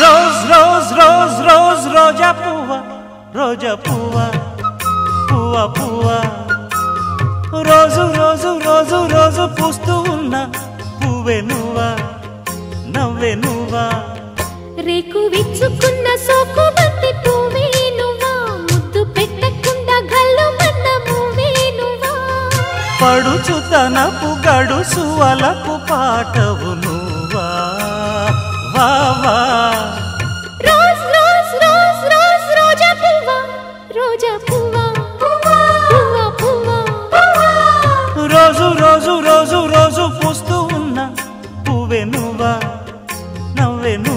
rose rose rose rose రోజా పువ్వా రోజా పువ్వా పువ్వా పువ్వా రోజు రోజు రోజు రోజు పూస్తూ ఉన్న పువ్వే నువ్వా నవ్వే నువ్వా రేకు విచ్చుకున్న సోకు బంతి పువ్వే నువ్వా ముద్దు పెట్టకుండా గల్లు మన్న పువ్వే నువ్వా పడుచు తనపు గడుసు అలకు పాటవు నువ్వా వా వా రోజ్ రోజ్ రోజ్ రోజ్ రోజా పువ్వా పువ్వా పువ్వా రోజు రోజు రోజు రోజు పూస్తూ ఉన్న పువ్వే నువ్వా నవ్వే నువ్వా